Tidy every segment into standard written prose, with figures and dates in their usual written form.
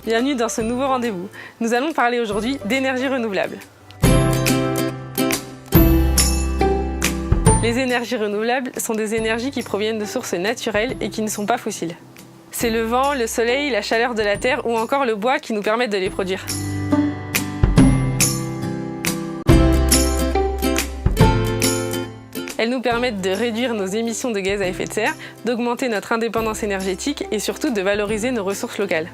Bienvenue dans ce nouveau rendez-vous. Nous allons parler aujourd'hui d'énergie renouvelable. Les énergies renouvelables sont des énergies qui proviennent de sources naturelles et qui ne sont pas fossiles. C'est le vent, le soleil, la chaleur de la terre ou encore le bois qui nous permettent de les produire. Elles nous permettent de réduire nos émissions de gaz à effet de serre, d'augmenter notre indépendance énergétique et surtout de valoriser nos ressources locales.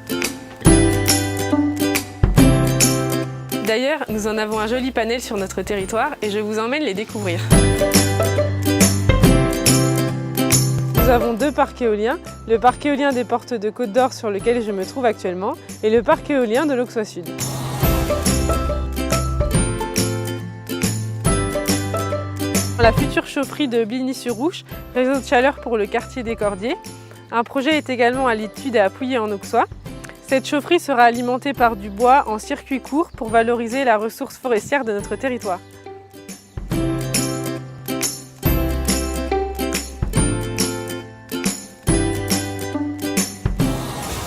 D'ailleurs, nous en avons un joli panel sur notre territoire et je vous emmène les découvrir. Nous avons deux parcs éoliens, le parc éolien des Portes de Côte d'Or sur lequel je me trouve actuellement et le parc éolien de l'Auxois Sud. La future chaufferie de Bligny-sur-Ouche, réseau de chaleur pour le quartier des Cordiers. Un projet est également à l'étude et à Pouilly en Auxois. Cette chaufferie sera alimentée par du bois en circuit court pour valoriser la ressource forestière de notre territoire.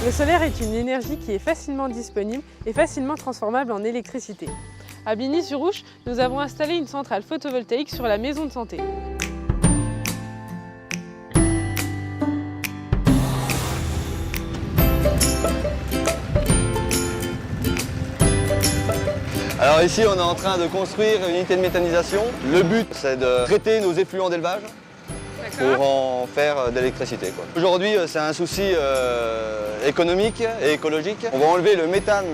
Le solaire est une énergie qui est facilement disponible et facilement transformable en électricité. À Bligny-sur-Ouche, nous avons installé une centrale photovoltaïque sur la maison de santé. Alors ici, on est en train de construire une unité de méthanisation. Le but, c'est de traiter nos effluents d'élevage pour en faire de l'électricité. Aujourd'hui, c'est un souci économique et écologique. On va enlever le méthane,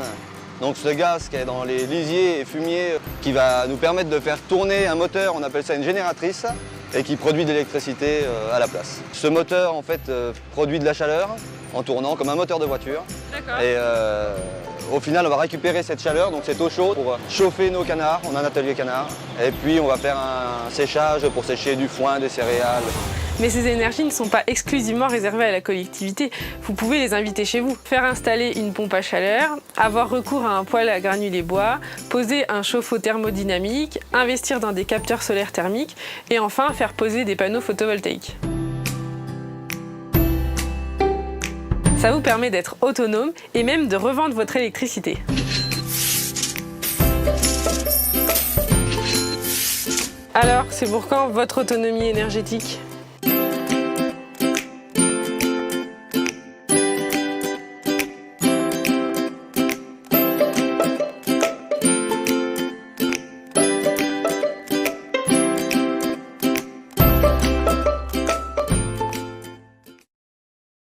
donc ce gaz qui est dans les lisiers et fumiers, qui va nous permettre de faire tourner un moteur, on appelle ça une génératrice, et qui produit de l'électricité à la place. Ce moteur, en fait, produit de la chaleur en tournant comme un moteur de voiture. Et au final, on va récupérer cette chaleur, donc cette eau chaude, pour chauffer nos canards. On a un atelier canard. Et puis, on va faire un séchage pour sécher du foin, des céréales. Mais ces énergies ne sont pas exclusivement réservées à la collectivité. Vous pouvez les inviter chez vous. Faire installer une pompe à chaleur, avoir recours à un poêle à granulés bois, poser un chauffe-eau thermodynamique, investir dans des capteurs solaires thermiques et enfin faire poser des panneaux photovoltaïques. Ça vous permet d'être autonome et même de revendre votre électricité. Alors, c'est pour quand votre autonomie énergétique ?